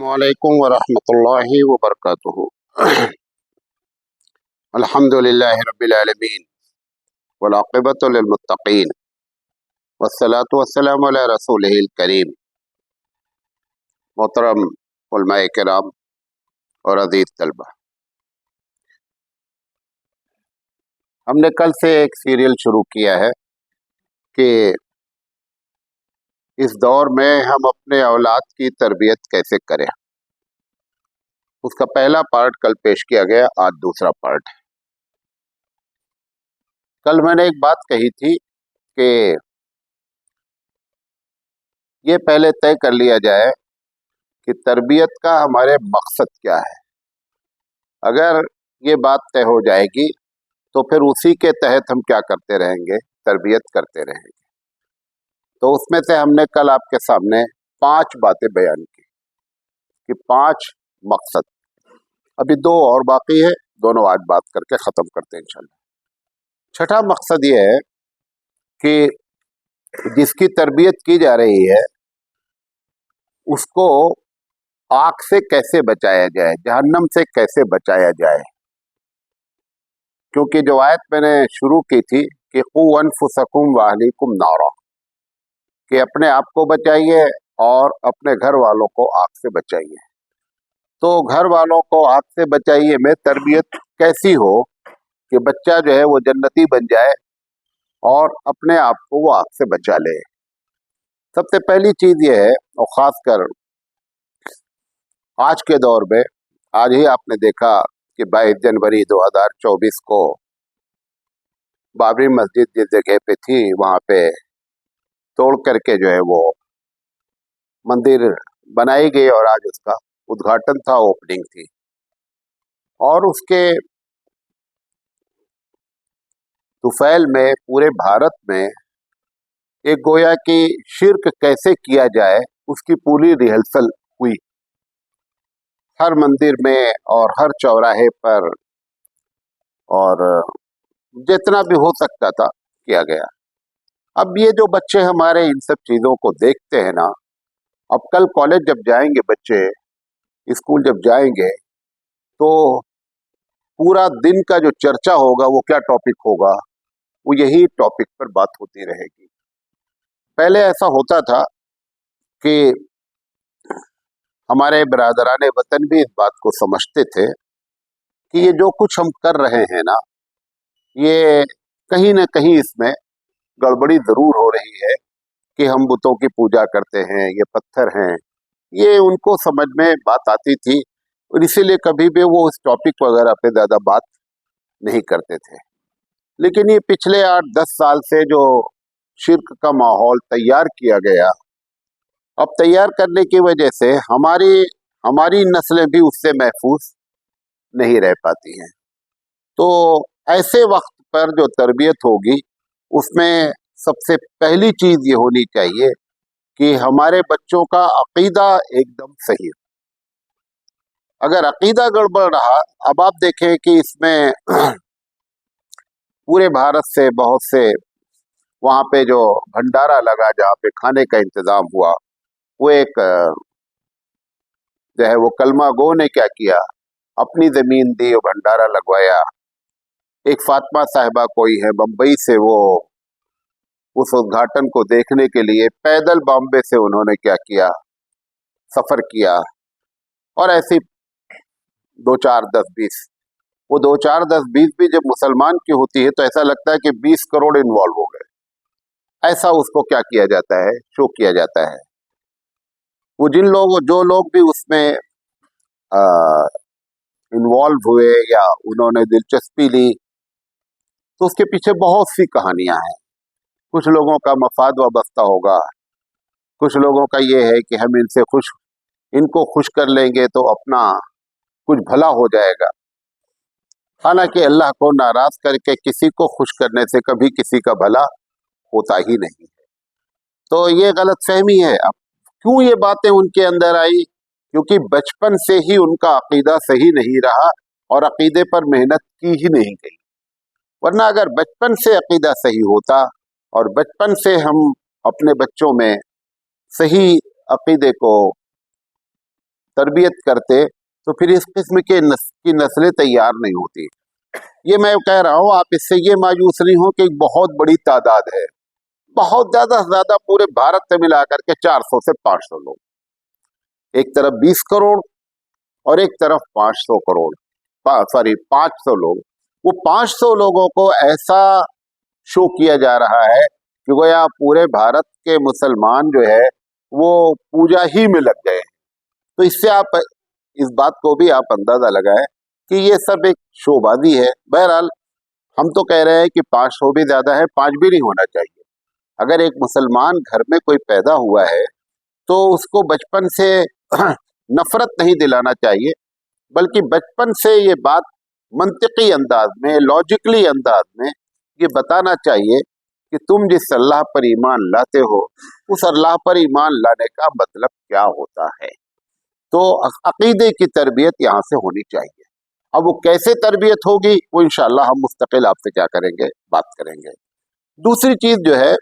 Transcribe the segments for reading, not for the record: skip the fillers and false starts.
अस्सलामुअलैकुम वरहमतुल्लाहि वबरकातुहू। अल्हम्दुलिल्लाहि रब्बिल आलमीन वल आक़िबतु लिल मुत्तक़ीन वस्सलातु वस्सलामु अला रसूलिहिल करीम। मोहतरम उलमाए किराम और अज़ीज़ तलबा, हमने कल से एक सीरियल शुरू किया है कि इस दौर में हम अपने औलाद की तरबियत कैसे करें। उसका पहला पार्ट कल पेश किया गया, आज दूसरा पार्ट है। कल मैंने एक बात कही थी कि ये पहले तय कर लिया जाए कि तरबियत का हमारे मकसद क्या है। अगर ये बात तय हो जाएगी तो फिर उसी के तहत हम क्या करते रहेंगे, तरबियत करते रहेंगे। तो उसमें से हमने कल आपके सामने 5 बातें बयान की कि 5 मकसद। अभी 2 और बाकी है, दोनों आज बात करके ख़त्म करते हैं इंशाल्लाह। छठा मकसद ये है कि जिसकी तरबियत की जा रही है उसको आग से कैसे बचाया जाए, जहन्नम से कैसे बचाया जाए। क्योंकि जो आयत मैंने शुरू की थी कि क़ू अनफुसकुम व अहलीकुम नारा, कि अपने आप को बचाइए और अपने घर वालों को आग से बचाइए। तो घर वालों को आग से बचाइए में तरबियत कैसी हो कि बच्चा जो है वो जन्नती बन जाए और अपने आप को वो आग से बचा ले। सबसे पहली चीज़ ये है, और ख़ासकर आज के दौर में, आज ही आपने देखा कि 22 जनवरी 2024 को बाबरी मस्जिद जिस जगह पे थी वहाँ पे तोड़ करके जो है वो मंदिर बनाई गई और आज उसका उद्घाटन था, ओपनिंग थी। और उसके तुफैल में पूरे भारत में एक गोया कि शिर्क कैसे किया जाए उसकी पूरी रिहर्सल हुई, हर मंदिर में और हर चौराहे पर, और जितना भी हो सकता था किया गया। अब ये जो बच्चे हमारे इन सब चीज़ों को देखते हैं ना, अब कल कॉलेज जब जाएंगे बच्चे, स्कूल जब जाएंगे, तो पूरा दिन का जो चर्चा होगा वो क्या टॉपिक होगा, वो यही टॉपिक पर बात होती रहेगी। पहले ऐसा होता था कि हमारे बिरादराने वतन भी इस बात को समझते थे कि ये जो कुछ हम कर रहे हैं ना, ये कहीं ना कहीं इसमें गड़बड़ी ज़रूर हो रही है कि हम बुतों की पूजा करते हैं, ये पत्थर हैं। ये उनको समझ में बात आती थी और इसीलिए कभी भी वो उस टॉपिक वगैरह पे ज़्यादा बात नहीं करते थे। लेकिन ये पिछले 8-10 साल से जो शिर्क का माहौल तैयार किया गया, अब तैयार करने की वजह से हमारी नस्लें भी उससे महफूज नहीं रह पाती हैं। तो ऐसे वक्त पर जो तरबियत होगी उसमें सबसे पहली चीज़ ये होनी चाहिए कि हमारे बच्चों का अकीदा एकदम सही हो। अगर अकीदा गड़बड़ रहा, अब आप देखें कि इसमें पूरे भारत से बहुत से वहाँ पे जो भंडारा लगा, जहाँ पे खाने का इंतज़ाम हुआ, वो एक जो है वो कलमा गो ने क्या किया, अपनी ज़मीन दी और भंडारा लगवाया। एक फातिमा साहिबा कोई है बम्बई से, वो उस उद्घाटन को देखने के लिए पैदल बॉम्बे से उन्होंने क्या किया, सफ़र किया। और ऐसी 2, 4, 10, 20, वो 2, 4, 10, 20 भी जब मुसलमान की होती है तो ऐसा लगता है कि 20 करोड़ इन्वॉल्व हो गए। ऐसा उसको क्या किया जाता है, शो किया जाता है। वो जो लोग भी उसमें इन्वॉल्व हुए या उन्होंने दिलचस्पी ली, तो उसके पीछे बहुत सी कहानियां हैं। कुछ लोगों का मफाद वाबस्ता होगा, कुछ लोगों का ये है कि हम इनको खुश कर लेंगे तो अपना कुछ भला हो जाएगा। हालांकि अल्लाह को नाराज करके किसी को खुश करने से कभी किसी का भला होता ही नहीं है। तो ये गलतफहमी है। अब क्यों ये बातें उनके अंदर आई? क्योंकि बचपन से ही उनका अकीदा सही नहीं रहा और अकीदे पर मेहनत की ही नहीं गई। वरना अगर बचपन से अकीदा सही होता और बचपन से हम अपने बच्चों में सही अकीदे को तरबियत करते तो फिर इस किस्म की नस्लें तैयार नहीं होती। ये मैं कह रहा हूँ, आप इससे ये मायूस नहीं हो कि एक बहुत बड़ी तादाद है, बहुत ज्यादा से ज्यादा पूरे भारत से मिलाकर के 400 से 500 लोग, एक तरफ 20 करोड़ और एक तरफ 500 करोड़, सॉरी 500 लोग। वो 500 लोगों को ऐसा शो किया जा रहा है कि गोया पूरे भारत के मुसलमान जो है वो पूजा ही में लग गए। तो इससे आप इस बात को भी आप अंदाजा लगाएं कि ये सब एक शोबाजी है। बहरहाल हम तो कह रहे हैं कि 500 भी ज्यादा है, 5 भी नहीं होना चाहिए। अगर एक मुसलमान घर में कोई पैदा हुआ है तो उसको बचपन से नफरत नहीं दिलाना चाहिए, बल्कि बचपन से ये बात मंतिकी अंदाज में, लॉजिकली अंदाज में ये बताना चाहिए कि तुम जिस अल्लाह पर ईमान लाते हो उस अल्लाह पर ईमान लाने का मतलब क्या होता है। तो अकीदे की तरबियत यहाँ से होनी चाहिए। अब वो कैसे तरबियत होगी वो इंशाअल्लाह हम मुस्तकिल आपसे क्या करेंगे, बात करेंगे। दूसरी चीज जो है,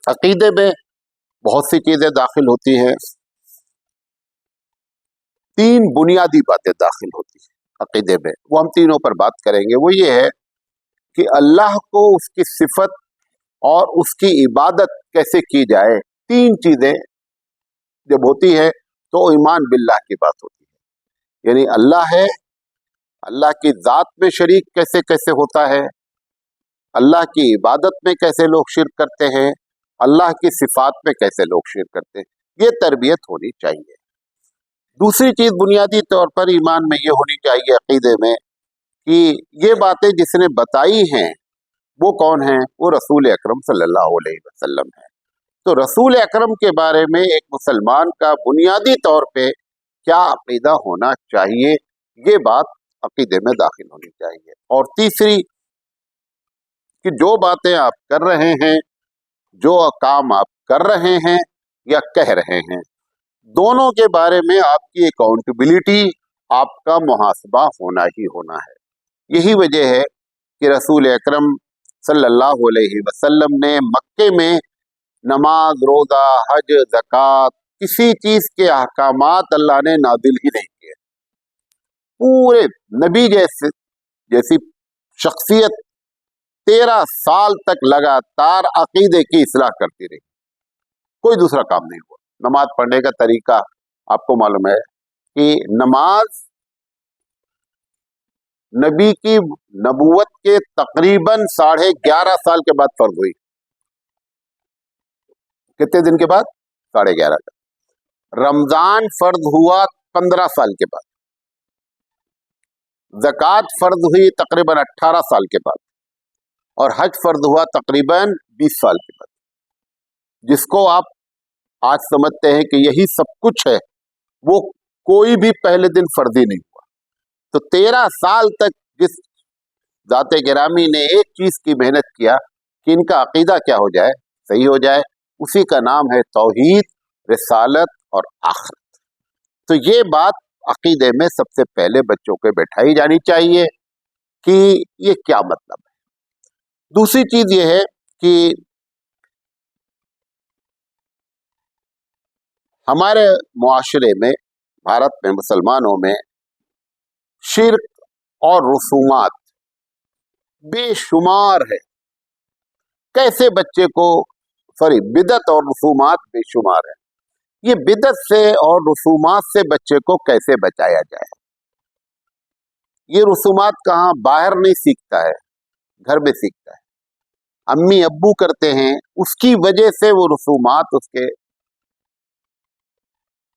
अकीदे में बहुत सी चीजें दाखिल होती हैं। 3 बुनियादी बातें दाखिल होती हैं अकीदे में, वो हम तीनों पर बात करेंगे। वो ये है कि अल्लाह को उसकी सिफत और उसकी इबादत कैसे की जाए। 3 चीजें जब होती है तो ईमान बिल्लाह की बात होती है, यानी अल्लाह है, अल्लाह की जात में शरीक कैसे कैसे होता है, अल्लाह की इबादत में कैसे लोग शिर्क करते हैं, अल्लाह की सिफात में कैसे लोग शिर्क करते हैं, ये तरबियत होनी चाहिए। दूसरी चीज बुनियादी तौर पर ईमान में ये होनी चाहिए अकीदे में कि ये बातें जिसने बताई हैं वो कौन है, वो रसूल अकरम सल्लल्लाहु अलैहि वसल्लम है। तो रसूल अकरम के बारे में एक मुसलमान का बुनियादी तौर पे क्या अकीदा होना चाहिए, ये बात अकीदे में दाखिल होनी चाहिए। और तीसरी कि जो बातें आप कर रहे हैं, जो काम आप कर रहे हैं या कह रहे हैं, दोनों के बारे में आपकी अकाउंटेबिलिटी, आपका मुहासबा होना ही होना है। यही वजह है कि रसूल अकरम सल्लल्लाहु अलैहि वसल्लम ने मक्के में नमाज, रोजा, हज, ज़कात, किसी चीज के अहकामात अल्लाह ने नादिल ही नहीं किए। पूरे नबी जैसी शख्सियत 13 साल तक लगातार अकीदे की इस्लाह करती रही, कोई दूसरा काम नहीं हुआ। नमाज पढ़ने का तरीका आपको मालूम है कि नमाज नबी की नबूवत के तकरीबन 11.5 साल के बाद फर्ज हुई। कितने दिन के बाद? 11.5 का। रमजान फर्ज हुआ 15 साल के बाद, ज़कात फर्ज हुई तकरीबन 18 साल के बाद, और हज फर्ज हुआ तकरीबन 20 साल के बाद। जिसको आप आज समझते हैं कि यही सब कुछ है, वो कोई भी पहले दिन फर्जी नहीं हुआ। तो 13 साल तक जिस जाते गिरामी ने एक चीज की मेहनत किया कि इनका अकीदा क्या हो जाए, सही हो जाए, उसी का नाम है तौहीद, रिसालत और आखिरत। तो ये बात अकीदे में सबसे पहले बच्चों को बैठाई जानी चाहिए कि ये क्या मतलब है। दूसरी चीज ये है कि हमारे मुआशरे में, भारत में, मुसलमानों में शिर्क और रसूमात बेशुमार है। कैसे बच्चे को, सॉरी, बिदत और रसूमात बेशुमार है। ये बिदत से और रसूमात से बच्चे को कैसे बचाया जाए। ये रसूमात कहाँ, बाहर नहीं सीखता है, घर में सीखता है। अम्मी अब्बू करते हैं, उसकी वजह से वो रसूमात उसके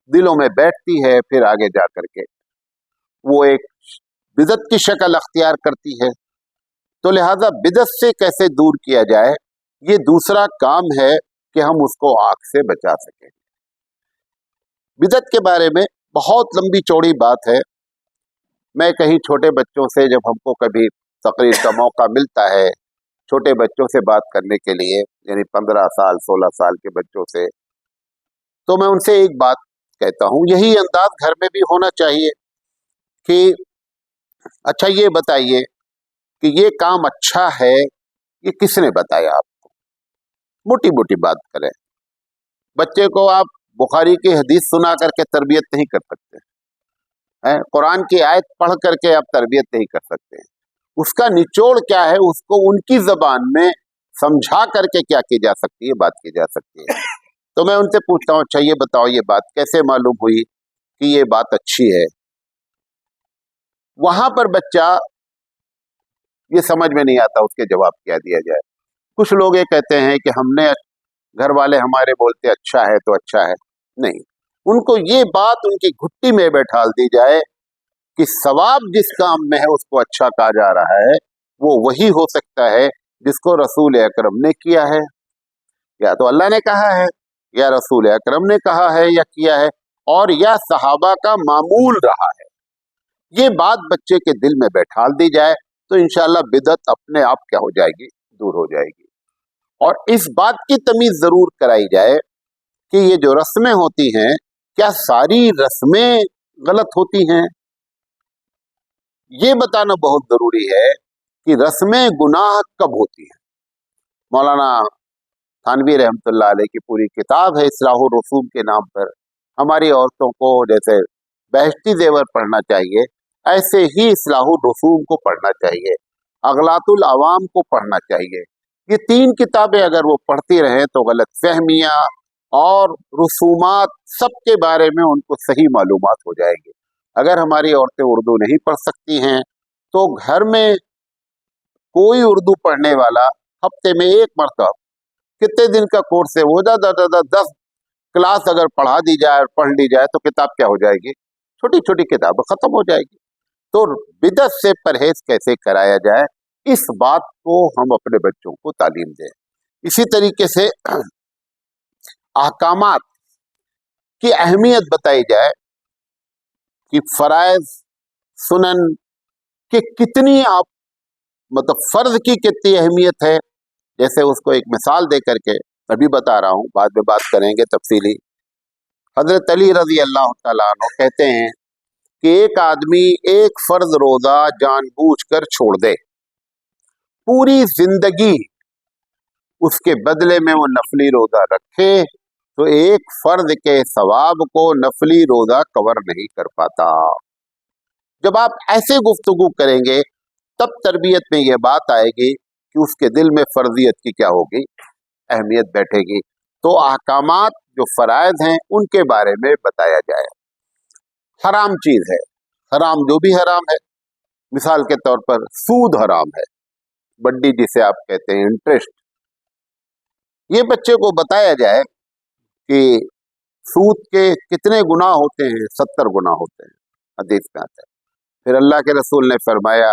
दिलों में बैठती है, फिर आगे जा करके वो एक बिदत की शक्ल अख्तियार करती है। तो लिहाजा बिदत से कैसे दूर किया जाए, ये दूसरा काम है कि हम उसको आग से बचा सकें। बिदत के बारे में बहुत लंबी चौड़ी बात है। मैं कहीं छोटे बच्चों से, जब हमको कभी तकरीर का मौका मिलता है छोटे बच्चों से बात करने के लिए, यानी 15 साल 16 साल के बच्चों से, तो मैं उनसे एक बात कहता हूँ, यही अंदाज घर में भी होना चाहिए कि अच्छा ये बताइए कि ये काम अच्छा है, ये किसने बताया आपको। मोटी मोटी बात करें। बच्चे को आप बुखारी की हदीस सुना करके तरबियत नहीं कर सकते। कुरान की आयत पढ़ करके आप तरबियत नहीं कर सकते। उसका निचोड़ क्या है, उसको उनकी जबान में समझा करके क्या की जा सकती है, बात की जा सकती है। तो मैं उनसे पूछता हूँ, अच्छा ये बताओ, ये बात कैसे मालूम हुई कि ये बात अच्छी है? वहां पर बच्चा ये समझ में नहीं आता उसके जवाब क्या दिया जाए। कुछ लोग ये कहते हैं कि हमने, घर वाले हमारे बोलते अच्छा है तो अच्छा है। नहीं, उनको ये बात उनकी घुट्टी में बैठाल दी जाए कि सवाब जिस काम में है उसको अच्छा कहा जा रहा है, वो वही हो सकता है जिसको रसूल अकरम ने किया है, या तो अल्लाह ने कहा है, या रसूल अकरम ने कहा है या किया है, और या सहाबा का मामूल रहा है। ये बात बच्चे के दिल में बैठाल दी जाए तो इंशाअल्लाह बिदअत अपने आप क्या हो जाएगी, दूर हो जाएगी। और इस बात की तमीज जरूर कराई जाए कि ये जो रस्में होती हैं, क्या सारी रस्में गलत होती हैं? ये बताना बहुत जरूरी है कि रस्में गुनाह कब होती हैं। मौलाना थानवी रहमतुल्लाह अलैह की पूरी किताब है इस्लाहुर रसूम के नाम पर। हमारी औरतों को जैसे बहश्ती जेवर पढ़ना चाहिए, ऐसे ही इस्लाहुर रसूम को पढ़ना चाहिए, अगलातुल अवाम को पढ़ना चाहिए। ये तीन किताबें अगर वो पढ़ती रहे तो गलत फहमियाँ और रसूमात सबके बारे में उनको सही मालूमात हो जाएगी। अगर हमारी औरतें उर्दू नहीं पढ़ सकती हैं तो घर में कोई उर्दू पढ़ने वाला हफ्ते में एक मरतबा, कितने दिन का कोर्स है वो, ज्यादा 10 क्लास अगर पढ़ा दी जाए और पढ़ ली जाए तो किताब क्या हो जाएगी, छोटी छोटी किताब खत्म हो जाएगी। तो बिदअत से परहेज कैसे कराया जाए, इस बात को हम अपने बच्चों को तालीम दें। इसी तरीके से अहकामात की अहमियत बताई जाए कि फराइज सुनन की कितनी, आप मतलब फर्ज की कितनी अहमियत है। जैसे उसको एक मिसाल दे करके अभी बता रहा हूँ, बाद में बात करेंगे तफसीली। हजरत अली रजी अल्लाह तआला अन्हु कहते हैं कि एक आदमी एक फर्ज रोजा जानबूझकर छोड़ दे, पूरी जिंदगी उसके बदले में वो नफली रोजा रखे तो एक फर्ज के सवाब को नफली रोजा कवर नहीं कर पाता। जब आप ऐसे गुफ्तगू करेंगे तब तरबियत में यह बात आएगी कि उसके दिल में फर्जियत की क्या होगी, अहमियत बैठेगी। तो अहकामात जो फराइज हैं उनके बारे में बताया जाए। हराम चीज है, हराम जो भी हराम है, मिसाल के तौर पर सूद हराम है, बड्डी जिसे आप कहते हैं, इंटरेस्ट। ये बच्चे को बताया जाए कि सूद के कितने गुनाह होते हैं, 70 गुनाह होते हैं, हदीस में आता है। फिर अल्लाह के रसूल ने फरमाया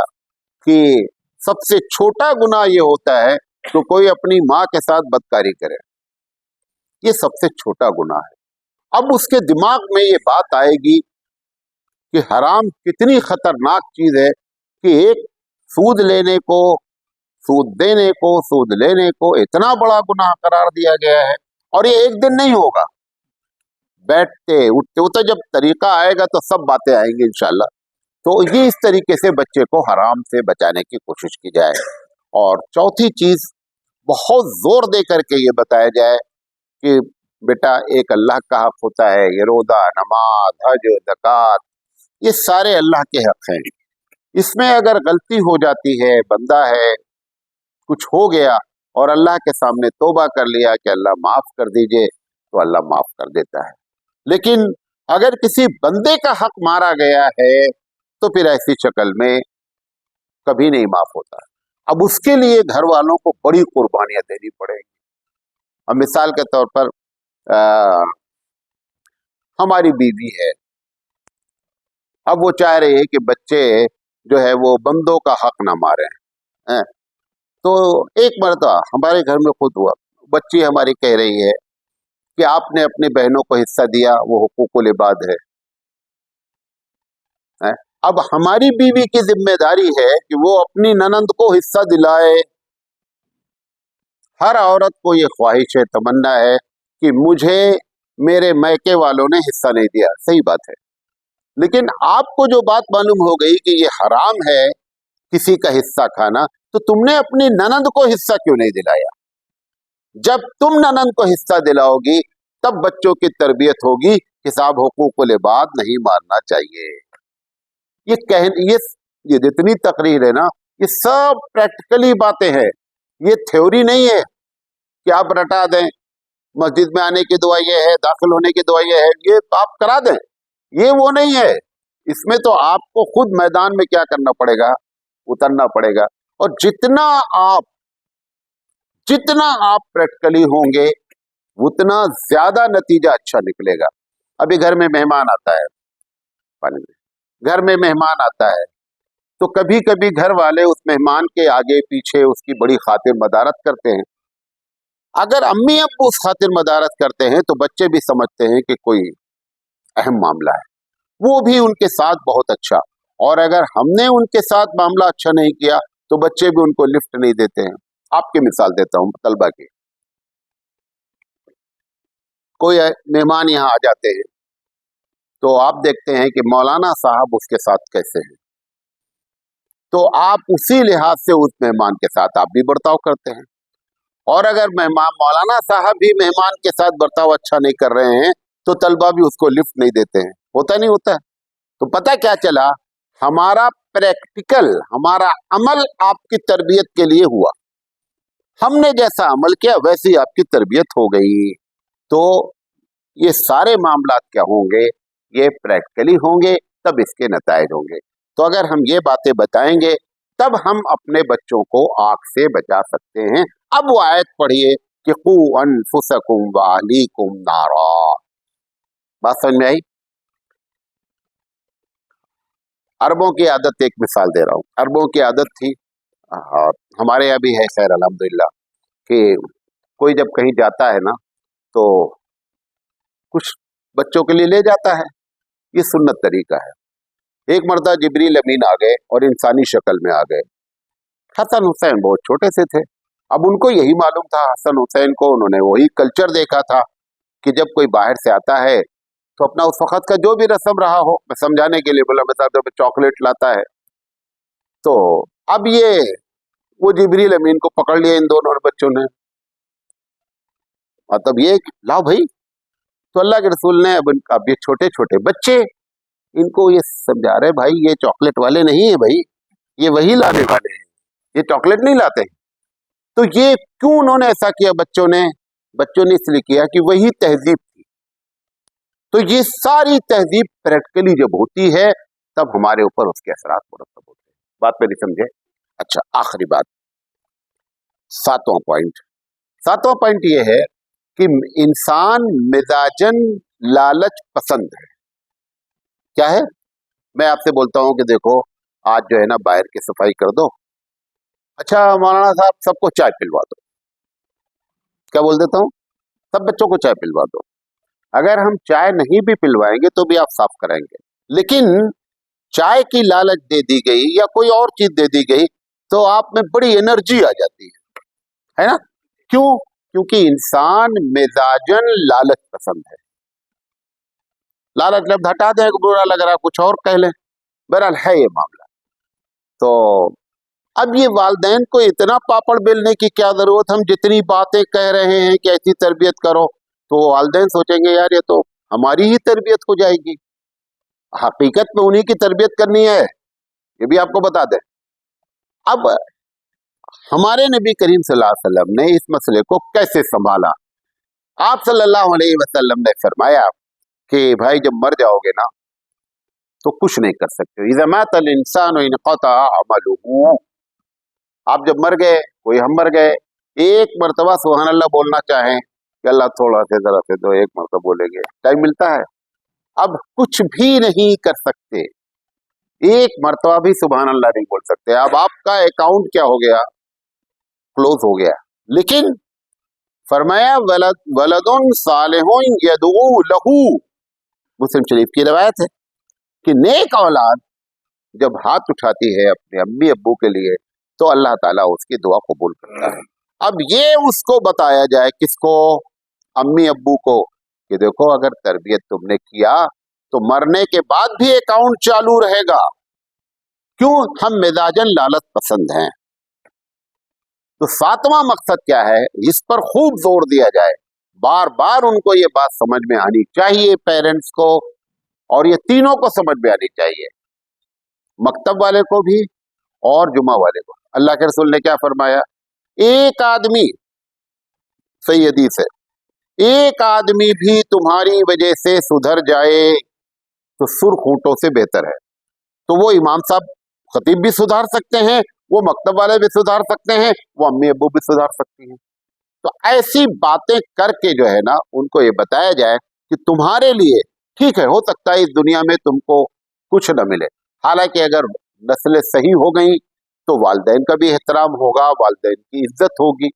कि सबसे छोटा गुनाह ये होता है तो कोई अपनी माँ के साथ बदकारी करे, ये सबसे छोटा गुनाह है। अब उसके दिमाग में ये बात आएगी कि हराम कितनी खतरनाक चीज है कि एक सूद लेने को, सूद देने को, सूद लेने को इतना बड़ा गुनाह करार दिया गया है। और ये एक दिन नहीं होगा, बैठते उठते उठते जब तरीका आएगा तो सब बातें आएंगी इंशाल्लाह। तो ये इस तरीके से बच्चे को हराम से बचाने की कोशिश की जाए। और चौथी चीज, बहुत जोर दे करके ये बताया जाए कि बेटा एक अल्लाह का हक होता है, ये रोजा, नमाज, हज, ज़कात, ये सारे अल्लाह के हक हैं। इसमें अगर गलती हो जाती है, बंदा है, कुछ हो गया और अल्लाह के सामने तौबा कर लिया कि अल्लाह माफ कर दीजिए, तो अल्लाह माफ कर देता है। लेकिन अगर किसी बंदे का हक मारा गया है तो फिर ऐसी शक्ल में कभी नहीं माफ होता। अब उसके लिए घर वालों को बड़ी कुर्बानियां देनी पड़ेगी। अब मिसाल के तौर पर हमारी बीवी है, अब वो चाह रही है कि बच्चे जो है वो बंदों का हक ना मारे हैं। तो एक मर्तबा हमारे घर में खुद हुआ, बच्ची हमारी कह रही है कि आपने अपनी बहनों को हिस्सा दिया, वो हुकूकुल इबाद है। अब हमारी बीवी की जिम्मेदारी है कि वो अपनी ननंद को हिस्सा दिलाए। हर औरत को ये ख्वाहिश है, तमन्ना है कि मुझे मेरे मैके वालों ने हिस्सा नहीं दिया, सही बात है। लेकिन आपको जो बात मालूम हो गई कि ये हराम है किसी का हिस्सा खाना, तो तुमने अपनी ननंद को हिस्सा क्यों नहीं दिलाया? जब तुम ननंद को हिस्सा दिलाओगी तब बच्चों की तरबियत होगी कि साहब हुकूकुल इबाद नहीं मारना चाहिए। ये जितनी तकरीर है ना, ये सब प्रैक्टिकली बातें हैं, ये थ्योरी नहीं है कि आप रटा दें, मस्जिद में आने की दुआ ये है, दाखिल होने की दुआ ये है, ये आप करा दें, ये वो नहीं है। इसमें तो आपको खुद मैदान में क्या करना पड़ेगा, उतरना पड़ेगा। और जितना आप प्रैक्टिकली होंगे उतना ज्यादा नतीजा अच्छा निकलेगा। अभी घर में मेहमान आता है, घर में मेहमान आता है तो कभी कभी घर वाले उस मेहमान के आगे पीछे उसकी बड़ी खातिर मदारत करते हैं। अगर अम्मी अब्बू उस खातिर मदारत करते हैं तो बच्चे भी समझते हैं कि कोई अहम मामला है, वो भी उनके साथ बहुत अच्छा। और अगर हमने उनके साथ मामला अच्छा नहीं किया तो बच्चे भी उनको लिफ्ट नहीं देते हैं। आपकी मिसाल देता हूं तलबा की। कोई मेहमान यहाँ आ जाते हैं तो आप देखते हैं कि मौलाना साहब उसके साथ कैसे हैं, तो आप उसी लिहाज से उस मेहमान के साथ आप भी बर्ताव करते हैं। और अगर मौलाना साहब भी मेहमान के साथ बर्ताव अच्छा नहीं कर रहे हैं तो तलबा भी उसको लिफ्ट नहीं देते हैं। होता नहीं होता? तो पता क्या चला, हमारा प्रैक्टिकल, हमारा अमल आपकी तरबियत के लिए हुआ। हमने जैसा अमल किया वैसी आपकी तरबियत हो गई। तो ये सारे मामलात क्या होंगे, ये प्रैक्टिकली होंगे, तब इसके नताइज होंगे। तो अगर हम ये बातें बताएंगे तब हम अपने बच्चों को आग से बचा सकते हैं। अब वो आयत पढ़िए कि कू अनफुसकुम व अहलीकुम नारा। बात समझ में आई? अरबों की आदत, एक मिसाल दे रहा हूँ। अरबों की आदत थी, हमारे यहाँ भी है खैर अल्हम्दुलिल्लाह, कि कोई जब कहीं जाता है ना तो कुछ बच्चों के लिए ले जाता है। ये सुन्नत तरीका है। एक मर्दा जिब्रील अमीन आ गए और इंसानी शक्ल में आ गए। हसन हुसैन बहुत छोटे से थे। अब उनको यही मालूम था, हसन हुसैन को, उन्होंने वही कल्चर देखा था कि जब कोई बाहर से आता है तो अपना उस वक्त का जो भी रस्म रहा हो, मैं समझाने के लिए बोला, मैं जब चॉकलेट लाता है तो अब ये वो जिब्रील अमीन को पकड़ लिया इन दोनों बच्चों ने। और तब ये लाओ भाई, तो अल्लाह के रसूल ने अब ये छोटे छोटे बच्चे, इनको ये समझा रहे, भाई ये चॉकलेट वाले नहीं है, भाई ये वही लाने वाले हैं, ये चॉकलेट नहीं लाते। तो ये क्यों उन्होंने ऐसा किया? बच्चों ने इसलिए किया कि वही तहजीब थी। तो ये सारी तहजीब प्रैक्टिकली जब होती है तब हमारे ऊपर उसके असरात मुरतब होते हैं। बात मेरी समझे? अच्छा, आखिरी बात, सातवां पॉइंट ये है कि इंसान मिजाजन लालच पसंद है। क्या है? मैं आपसे बोलता हूं कि देखो आज जो है ना बाहर की सफाई कर दो। अच्छा मौलाना साहब सबको चाय पिलवा दो। क्या बोल देता हूं? सब बच्चों को चाय पिलवा दो। अगर हम चाय नहीं भी पिलवाएंगे तो भी आप साफ कराएंगे, लेकिन चाय की लालच दे दी गई या कोई और चीज दे दी गई तो आप में बड़ी एनर्जी आ जाती है ना? क्यों? क्योंकि इंसान मिजाजन लालच पसंद है। लालच लफ्ज हटा दें, बुरा लग रहा कुछ और कह लें, बहरहाल है ये मामला। तो अब ये वालिदैन को इतना पापड़ बेलने की क्या जरूरत? हम जितनी बातें कह रहे हैं कि ऐसी तरबियत करो, तो वालिदैन सोचेंगे यार ये तो हमारी ही तरबियत हो जाएगी। हकीकत में उन्हीं की तरबियत करनी है, ये भी आपको बता दें। अब हमारे नबी करीम सल्लल्लाहु अलैहि वसल्लम ने इस मसले को कैसे संभाला? आप सल्लल्लाहु अलैहि वसल्लम ने फरमाया कि भाई जब मर जाओगे ना तो कुछ नहीं कर सकते। इज़ा मातल इंसान इनक़ता अमलुहु। आप जब मर गए, कोई हम मर गए, एक मरतबा सुभान अल्लाह बोलना चाहें कि अल्लाह थोड़ा से जरा से दो, एक मरतबा बोलेंगे, टाइम मिलता है? अब कुछ भी नहीं कर सकते, एक मरतबा भी सुभान अल्लाह नहीं बोल सकते। अब आपका अकाउंट क्या हो गया? क्लोज हो गया। लेकिन फरमाया वलदुन सालिहुन यदऊ लहू, मुस्लिम शरीफ की रवायत है कि नेक औलाद जब हाथ उठाती है अपने अम्मी अब्बू के लिए तो अल्लाह ताला उसकी दुआ कबूल करता है। अब ये उसको बताया जाए, किसको? अम्मी अब्बू को, कि देखो अगर तरबियत तुमने किया तो मरने के बाद भी अकाउंट चालू रहेगा। क्यों? हम मिजाजन लालच पसंद हैं। तो सातवां मकसद क्या है? इस पर खूब जोर दिया जाए, बार बार उनको ये बात समझ में आनी चाहिए, पेरेंट्स को, और ये तीनों को समझ में आनी चाहिए मकतब वाले को भी और जुमा वाले को। अल्लाह के रसूल ने क्या फरमाया, एक आदमी, सही हदीस है, एक आदमी भी तुम्हारी वजह से सुधर जाए तो सुर्ख ऊंटों से बेहतर है। तो वो इमाम साहब खतीब भी सुधार सकते हैं, वो मकतब वाले भी सुधार सकते हैं, वो अम्मी अब्बू भी सुधार सकती हैं। तो ऐसी बातें करके जो है ना, उनको ये बताया जाए कि तुम्हारे लिए ठीक है, हो सकता है इस दुनिया में तुमको कुछ न मिले, हालांकि अगर नस्लें सही हो गई तो वालिदैन का भी एहतराम होगा, वालिदैन की इज्जत होगी।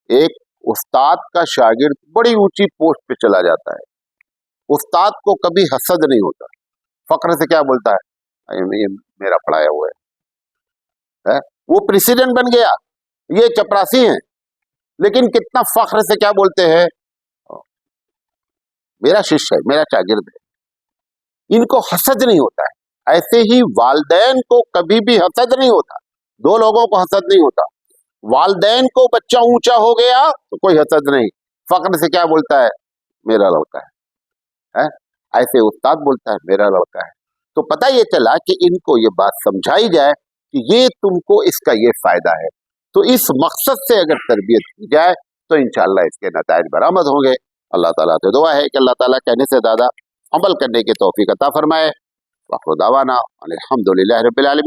एक उस्ताद का शागिर्द बड़ी ऊंची पोस्ट पे चला जाता है, उस्ताद को कभी हसद नहीं होता, फक्र से क्या बोलता है, ये मेरा पढ़ाया हुआ है? वो प्रेसिडेंट बन गया, ये चपरासी हैं, लेकिन कितना फख्र से क्या बोलते हैं, मेरा शिष्य है, मेरा शागिर्द है। इनको हसद नहीं होता है। ऐसे ही वालिदैन को कभी भी हसद नहीं होता, दो लोगों को हसद नहीं होता। वालिदैन को बच्चा ऊंचा हो गया तो कोई हसद नहीं, फख्र से क्या बोलता है, मेरा लड़का है? ऐसे उस्ताद बोलता है मेरा लड़का है। तो पता ये चला कि इनको ये बात समझाई जाए कि ये तुमको इसका ये फायदा है। तो इस मकसद से अगर तरबियत की जाए तो इंशाअल्लाह इसके नताइज बरामद होंगे। अल्लाह ताला से दुआ है कि अल्लाह ताला कहने से ज़्यादा अमल करने की तौफीक अता फरमाए। वाखिर दावाना अल्हम्दुलिल्लाहि रब्बिल आलमीन।